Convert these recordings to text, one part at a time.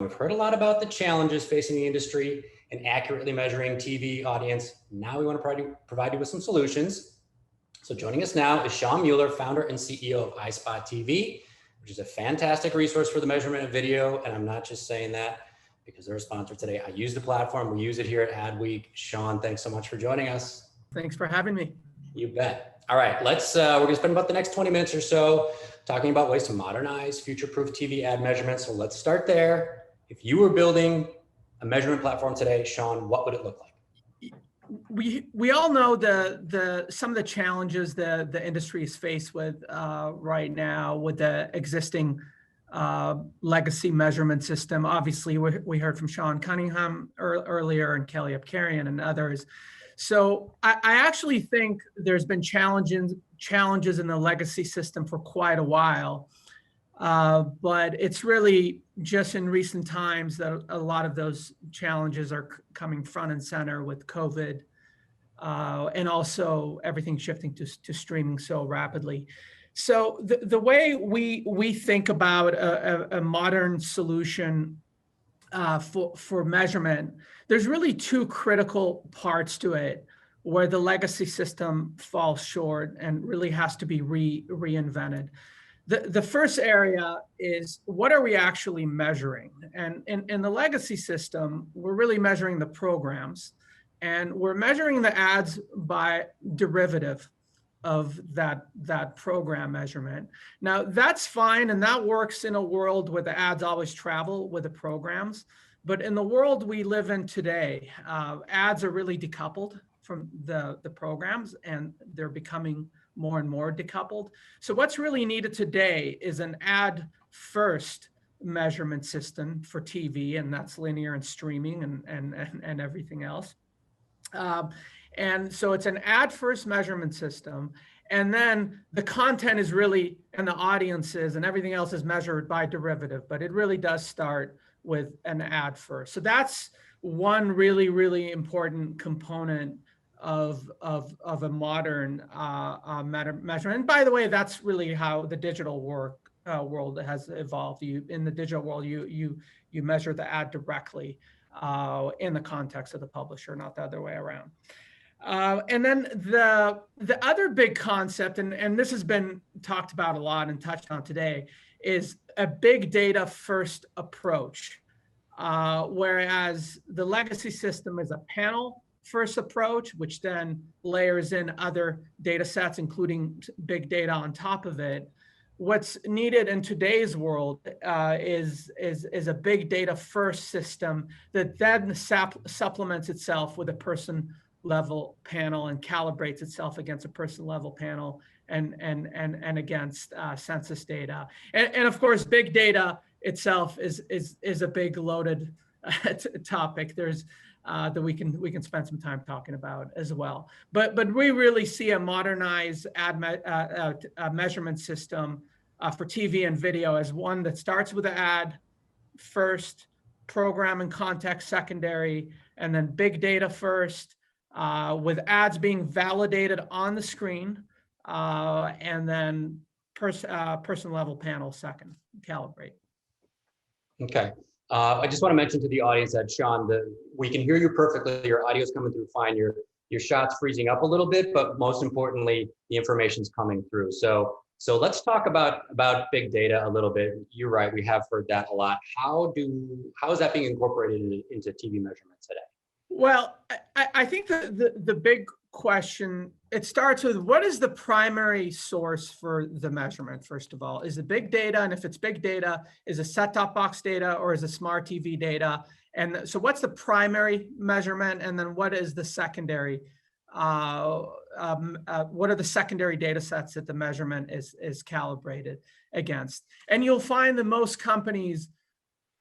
We've heard a lot about the challenges facing the industry and accurately measuring TV audience. Now we want to provide you with some solutions. So joining us now is Sean Muller, founder and CEO of iSpot TV, which is a fantastic resource for the measurement of video. And I'm not just saying that because they're a sponsor today. I use the platform. We use it here at Adweek. Sean, thanks so much for joining us. Thanks for having me. You bet. All right, we're going to spend about the next 20 minutes or so talking about ways to modernize future-proof TV ad measurements. So let's start there. If you were building a measurement platform today, Sean, what would it look like? We all know some of the challenges the industry is faced with right now with the existing legacy measurement system. Obviously, we heard from Sean Cunningham earlier and Kelly Apkarian and others. So I actually think there's been challenges in the legacy system for quite a while. But it's really just in recent times that a lot of those challenges are coming front and center with COVID and also everything shifting to streaming so rapidly. So the way we think about a modern solution for measurement, there's really two critical parts to it where the legacy system falls short and really has to be reinvented. The first area is, what are we actually measuring? And in the legacy system, we're really measuring the programs, and we're measuring the ads by derivative of that program measurement. Now, that's fine, and that works in a world where the ads always travel with the programs. But in the world we live in today, ads are really decoupled from the programs, and they're becoming more and more decoupled. So what's really needed today is an ad first measurement system for TV, and that's linear and streaming and everything else. And so it's an ad first measurement system. And then the content is really, and the audiences and everything else is measured by derivative, but it really does start with an ad first. So that's one really, really important component of a modern measurement. And by the way, that's really how the digital world has evolved. In the digital world, you measure the ad directly in the context of the publisher, not the other way around. And then the other big concept, and this has been talked about a lot and touched on today, is a big data first approach. Whereas the legacy system is a panel first approach, which then layers in other data sets, including big data on top of it. What's needed in today's world is a big data first system that then supplements itself with a person level panel and calibrates itself against a person level panel and against census data. And of course, big data itself is a big loaded topic. There's that we can spend some time talking about as well. But we really see a modernized ad measurement system for TV and video as one that starts with the ad first, program and context secondary, and then big data first, with ads being validated on the screen, and then person level panel second, calibrate. Okay. I just want to mention to the audience that, Sean, we can hear you perfectly. Your audio's coming through fine. Your shot's freezing up a little bit, but most importantly, the information's coming through. So let's talk about big data a little bit. You're right. We have heard that a lot. How is that being incorporated into TV measurement today? Well, I think the big question, it starts with, what is the primary source for the measurement, first of all? Is it big data? And if it's big data, is it set-top box data or is it smart TV data? And so what's the primary measurement? And then what is the secondary? What are the secondary data sets that the measurement is calibrated against? And you'll find that most companies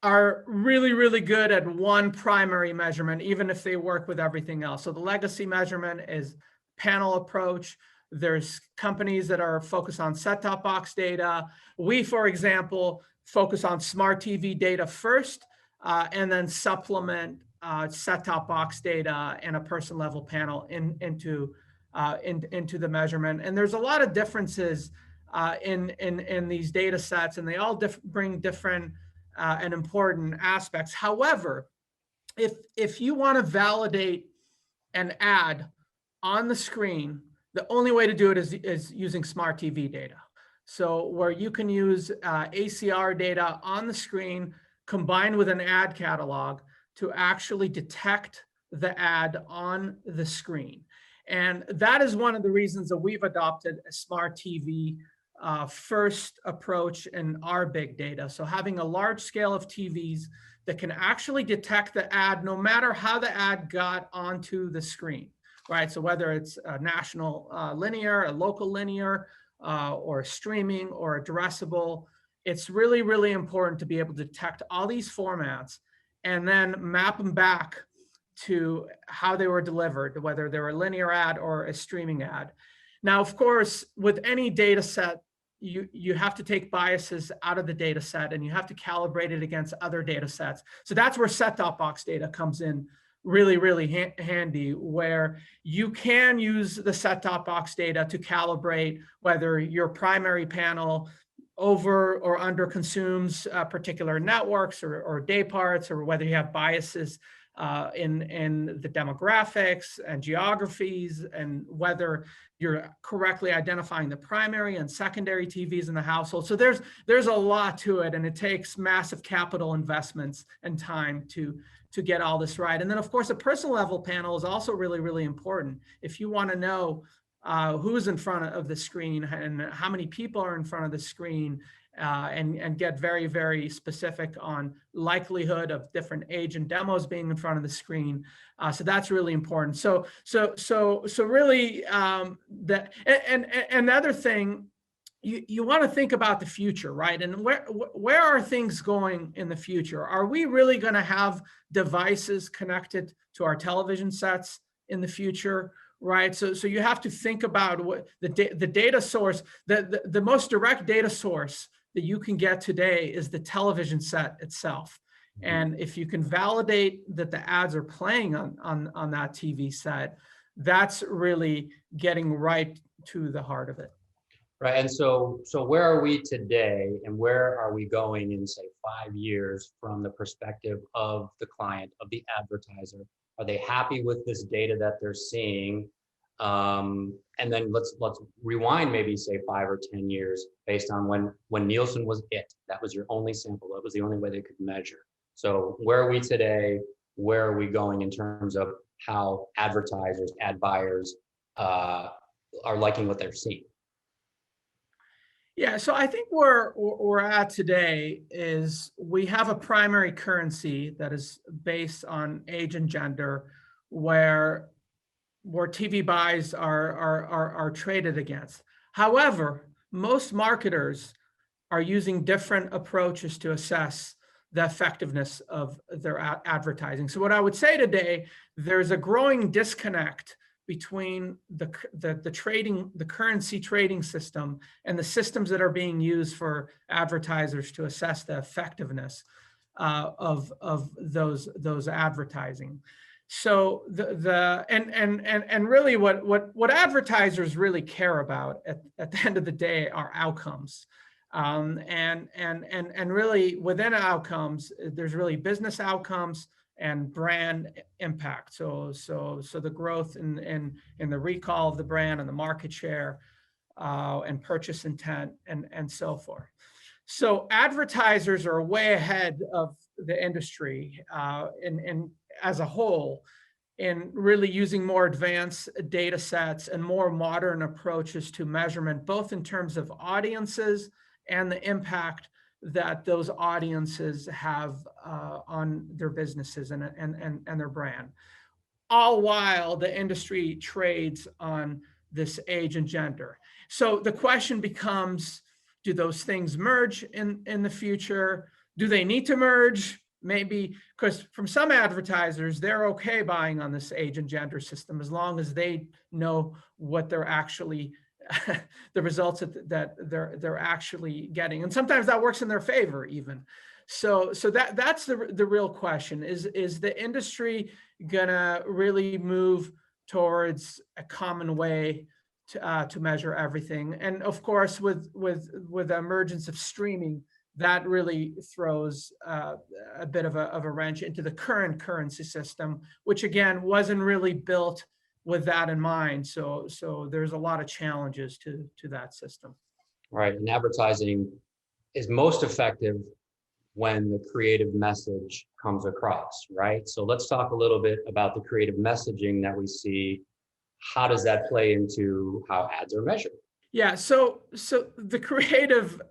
are really, really good at one primary measurement, even if they work with everything else. So the legacy measurement is panel approach. There's companies that are focused on set-top box data. We, for example, focus on smart TV data first, and then supplement set-top box data and a person level panel into the measurement. And there's a lot of differences in these data sets, and they all bring different and important aspects. However, if you want to validate an ad on the screen, the only way to do it is using smart TV data. So where you can use ACR data on the screen combined with an ad catalog to actually detect the ad on the screen. And that is one of the reasons that we've adopted a smart TV first approach in our big data. So having a large scale of TVs that can actually detect the ad no matter how the ad got onto the screen, right? So whether it's a national linear, a local linear, or streaming or addressable, it's really, really important to be able to detect all these formats and then map them back to how they were delivered, whether they were a linear ad or a streaming ad. Now, of course, with any data set, you have to take biases out of the data set and you have to calibrate it against other data sets. So that's where set-top box data comes in really, really handy, where you can use the set-top box data to calibrate whether your primary panel over or under consumes particular networks or day parts, or whether you have biases in the demographics and geographies, and whether you're correctly identifying the primary and secondary TVs in the household. So there's a lot to it, and it takes massive capital investments and time to get all this right. And then, of course, a personal level panel is also really, really important. If you want to know who's in front of the screen and how many people are in front of the screen, and get very, very specific on likelihood of different age and demos being in front of the screen. So that's really important. So really, and the other thing, you want to think about the future, right? And where are things going in the future? Are we really going to have devices connected to our television sets in the future? Right. So you have to think about what the data source, the most direct data source that you can get today is the television set itself. And if you can validate that the ads are playing on that TV set, that's really getting right to the heart of it. Right. And so where are we today and where are we going in, say, 5 years from the perspective of the client, of the advertiser? Are they happy with this data that they're seeing? And then let's rewind maybe, say, 5 or 10 years based on when Nielsen was it. That was your only sample. That was the only way they could measure. So where are we today? Where are we going in terms of how advertisers, ad buyers are liking what they're seeing? Yeah, so I think where we're at today is we have a primary currency that is based on age and gender, where TV buys are traded against. However, most marketers are using different approaches to assess the effectiveness of their advertising. So what I would say today, there's a growing disconnect between the currency trading system and the systems that are being used for advertisers to assess the effectiveness of those advertising. So and really what advertisers really care about at the end of the day are outcomes. And really within outcomes, there's really business outcomes and brand impact. So the growth in the recall of the brand and the market share and purchase intent and so forth. So advertisers are way ahead of the industry in as a whole in really using more advanced data sets and more modern approaches to measurement, both in terms of audiences and the impact that those audiences have on their businesses and their brand, all while the industry trades on this age and gender. So the question becomes, do those things merge in the future? Do they need to merge? Maybe, because from some advertisers, they're okay buying on this age and gender system as long as they know what they're actually the results that they're actually getting, and sometimes that works in their favor even. So that's the real question: is the industry gonna really move towards a common way to measure everything? And of course, with the emergence of streaming, that really throws a bit of a wrench into the current currency system, which again wasn't really built with that in mind. So there's a lot of challenges to that system. Right. And advertising is most effective when the creative message comes across, right? So let's talk a little bit about the creative messaging that we see. How does that play into how ads are measured? Yeah, so the creative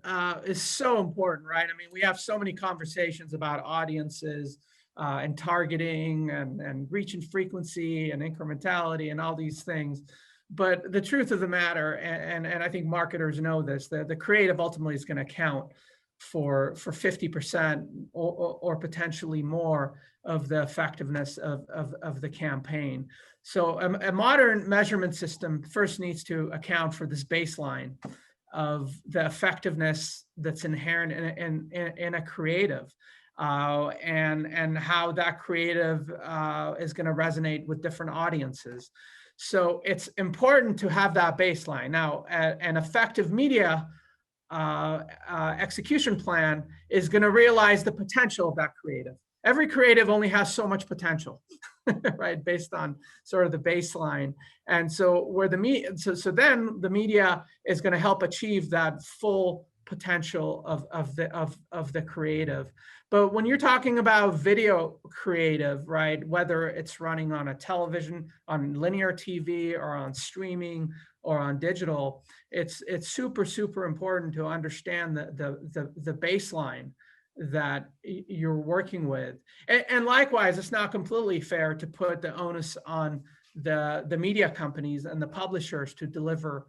is so important, right? I mean, we have so many conversations about audiences and targeting and reach and frequency and incrementality and all these things. But the truth of the matter, and I think marketers know this, the creative ultimately is going to count for 50% or potentially more of the effectiveness of the campaign. So a modern measurement system first needs to account for this baseline of the effectiveness that's inherent in a creative, and how that creative is going to resonate with different audiences. So it's important to have that baseline. Now, an effective media execution plan is going to realize the potential of that creative. Every creative only has so much potential, right? Based on sort of the baseline. And so where so then the media is going to help achieve that full potential of the creative. But when you're talking about video creative, right, whether it's running on a television, on linear TV, or on streaming, or on digital, it's super important to understand the baseline that you're working with. And likewise, it's not completely fair to put the onus on the media companies and the publishers to deliver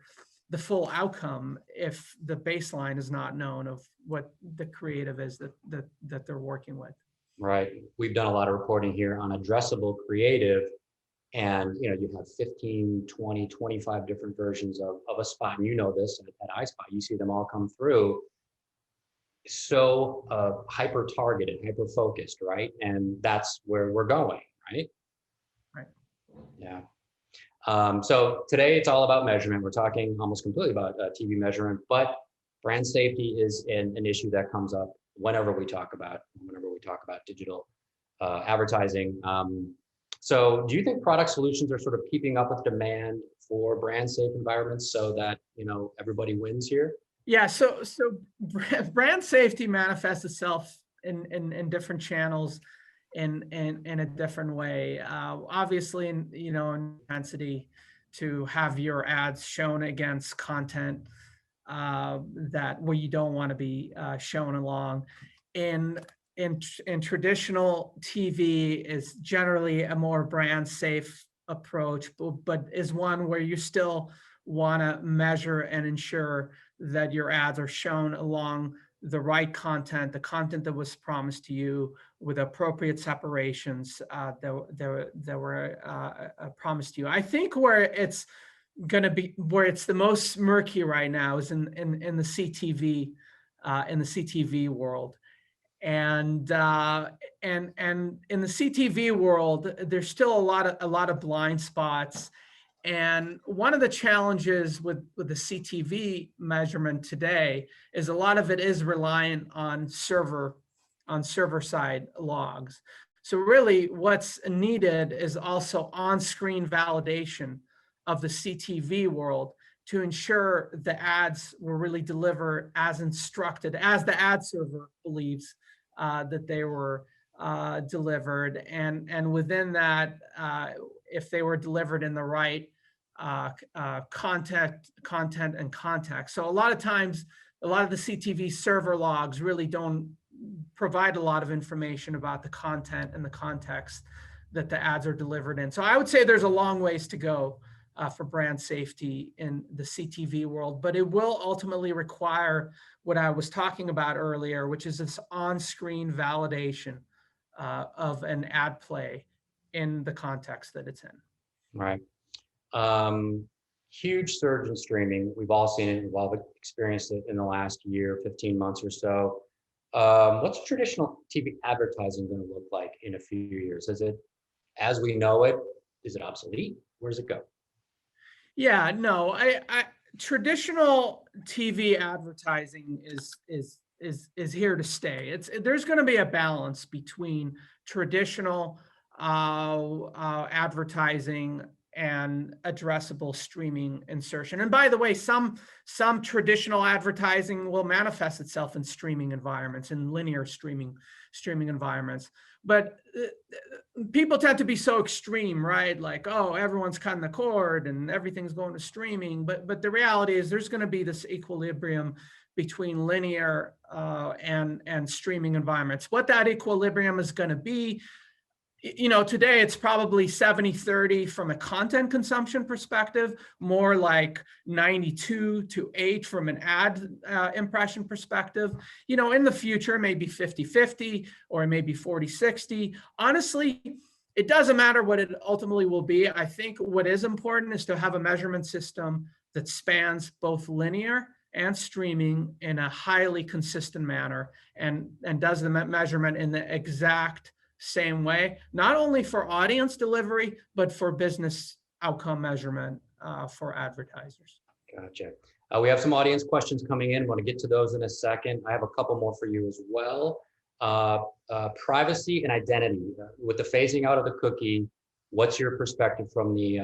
the full outcome if the baseline is not known of what the creative is that they're working with. Right. We've done a lot of reporting here on addressable creative. And you have 15, 20, 25 different versions of a spot. And you know this at iSpot, you see them all come through. So hyper targeted, hyper focused, right? And that's where we're going, right? Right. Yeah. So today it's all about measurement. We're talking almost completely about TV measurement, but brand safety is an issue that comes up whenever we talk about digital advertising. So do you think product solutions are sort of keeping up with demand for brand safe environments so that, everybody wins here? Yeah, so brand safety manifests itself in different channels in a different way. Obviously, in intensity to have your ads shown against content that where you don't want to be shown along. In traditional TV is generally a more brand safe approach, but is one where you still want to measure and ensure that your ads are shown along the right content, the content that was promised to you, with appropriate separations that were promised to you. I think where it's going to be, where it's the most murky right now, is in the CTV world. And in the CTV world, there's still a lot of blind spots. And one of the challenges with the CTV measurement today is a lot of it is reliant on server side logs. So really what's needed is also on-screen validation of the CTV world to ensure the ads were really delivered as instructed, as the ad server believes that they were delivered. And within that, if they were delivered in the right content and context. So a lot of times, a lot of the CTV server logs really don't provide a lot of information about the content and the context that the ads are delivered in. So I would say there's a long ways to go for brand safety in the CTV world, but it will ultimately require what I was talking about earlier, which is this on-screen validation of an ad play in the context that it's in. Right. Huge surge in streaming. We've all seen it. We've all experienced it in the last year, 15 months or so. What's traditional TV advertising going to look like in a few years? Is it as we know it? Is it obsolete? Where does it go? Yeah, no, I traditional TV advertising is is here to stay. There's going to be a balance between traditional advertising and addressable streaming insertion. And by the way, some traditional advertising will manifest itself in streaming environments, in linear streaming environments. But people tend to be so extreme, right? Like, oh, everyone's cutting the cord and everything's going to streaming. But the reality is there's going to be this equilibrium between linear and streaming environments. What that equilibrium is going to be, today it's probably 70-30 from a content consumption perspective, more like 92-8 from an ad impression perspective. In the future, maybe 50-50 or maybe 40-60. Honestly, it doesn't matter what it ultimately will be. I think what is important is to have a measurement system that spans both linear and streaming in a highly consistent manner and does the measurement in the exact same way, not only for audience delivery, but for business outcome measurement for advertisers. Gotcha. We have some audience questions coming in. I want to get to those in a second. I have a couple more for you as well. Privacy and identity. With the phasing out of the cookie, what's your perspective from the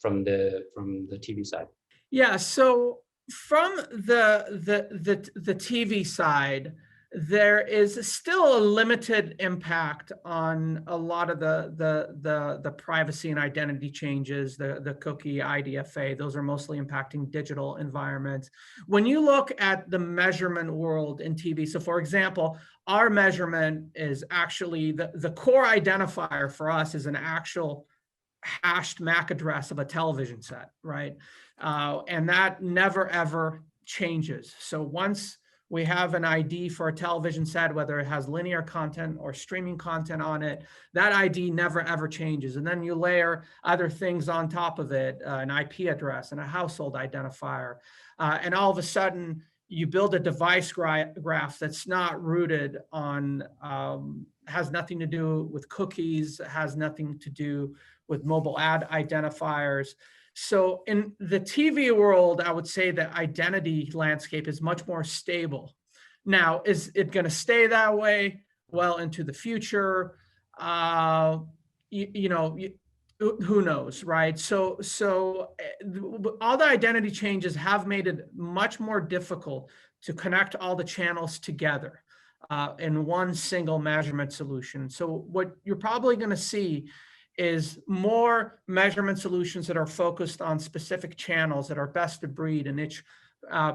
TV side? Yeah, so from the TV side, there is still a limited impact on a lot of the privacy and identity changes, the cookie, IDFA. Those are mostly impacting digital environments. When you look at the measurement world in TV, so for example, our measurement is actually the core identifier for us is an actual hashed MAC address of a television set, right? And that never ever changes. So once we have an ID for a television set, whether it has linear content or streaming content on it, that ID never ever changes. And then you layer other things on top of it, an IP address and a household identifier. And all of a sudden, you build a device graph that's not rooted on, has nothing to do with cookies, has nothing to do with mobile ad identifiers. So in the TV world, I would say the identity landscape is much more stable. Now, is it going to stay that way well into the future? Who knows, right? So all the identity changes have made it much more difficult to connect all the channels together in one single measurement solution. So what you're probably going to see is more measurement solutions that are focused on specific channels that are best of breed in each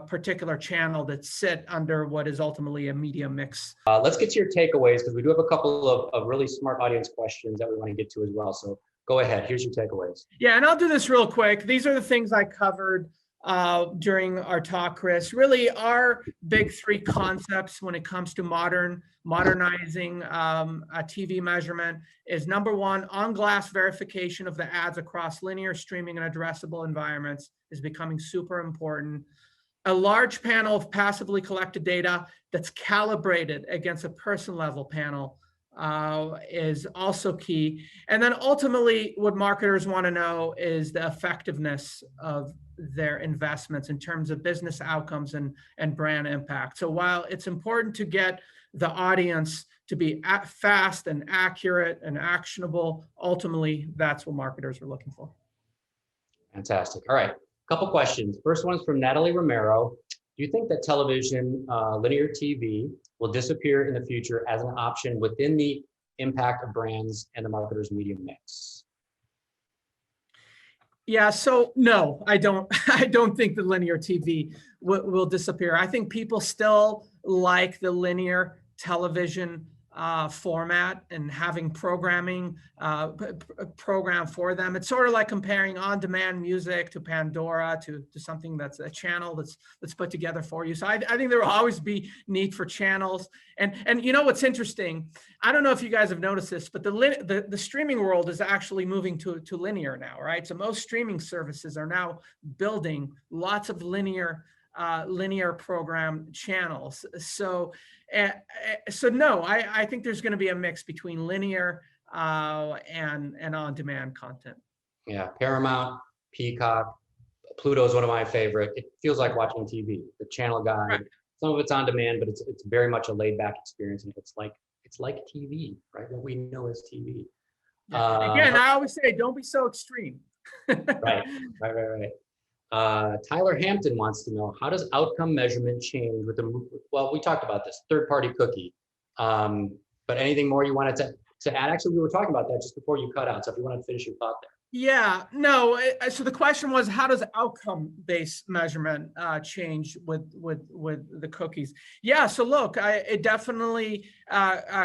particular channel that sit under what is ultimately a media mix. Let's get to your takeaways because we do have a couple of really smart audience questions that we want to get to as well. So go ahead. Here's your takeaways. Yeah, and I'll do this real quick. These are the things I covered during our talk, Chris. Really, our big three concepts when it comes to modernizing a TV measurement is number one, on-glass verification of the ads across linear, streaming, and addressable environments is becoming super important. A large panel of passively collected data that's calibrated against a person-level panel is also key. And then ultimately, what marketers want to know is the effectiveness of their investments in terms of business outcomes and brand impact. So while it's important to get the audience to be fast and accurate and actionable, ultimately, that's what marketers are looking for. Fantastic. All right, a couple questions. First one's from Natalie Romero. Do you think that television, linear TV, will disappear in the future as an option within the impact of brands and the marketer's media mix? Yeah, so no, I don't. I don't think the linear TV will disappear. I think people still like the linear television format and having programming program for them. It's sort of like comparing on-demand music to Pandora to something that's a channel that's put together for you. So I think there will always be need for channels. And you know what's interesting? I don't know if you guys have noticed this, but the streaming world is actually moving to linear now, right? So most streaming services are now building lots of linear program channels. So no, I think there's going to be a mix between linear and on-demand content. Yeah, Paramount, Peacock, Pluto is one of my favorite. It feels like watching TV. The channel guide, Right. Some of it's on demand, but it's very much a laid back experience, and it's like TV, right? What we know as TV. Yeah. Again, I always say, don't be so extreme. Right. Tyler Hampton wants to know, how does outcome measurement change with the, well, we talked about this, third-party cookie. But anything more you wanted to add? Actually, we were talking about that just before you cut out. So if you want to finish your thought there. Yeah, no. So the question was, how does outcome-based measurement change with the cookies? Yeah. So look, it definitely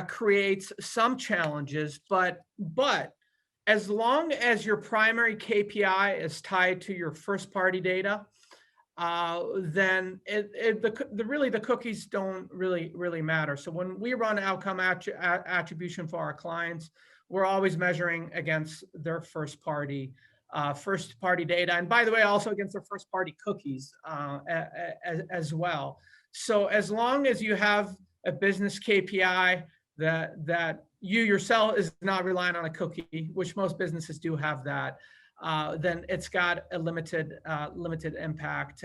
creates some challenges, but as long as your primary KPI is tied to your first-party data, then the cookies don't really matter. So when we run outcome attribution for our clients, we're always measuring against their first party data, and by the way, also against their first party cookies as well. So as long as you have a business KPI that you yourself is not relying on a cookie, which most businesses do have that, then it's got a limited impact.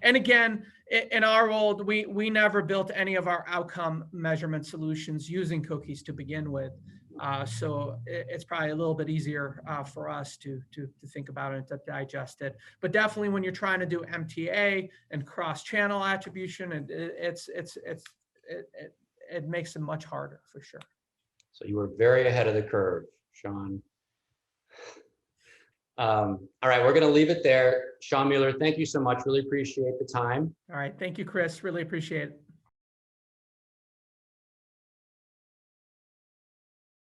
And again, in our world, we never built any of our outcome measurement solutions using cookies to begin with. So it's probably a little bit easier for us to think about it, to digest it. But definitely, when you're trying to do MTA and cross-channel attribution, it makes it much harder for sure. So you were very ahead of the curve, Sean. All right, we're going to leave it there. Sean Muller, thank you so much. Really appreciate the time. All right, thank you, Chris. Really appreciate it.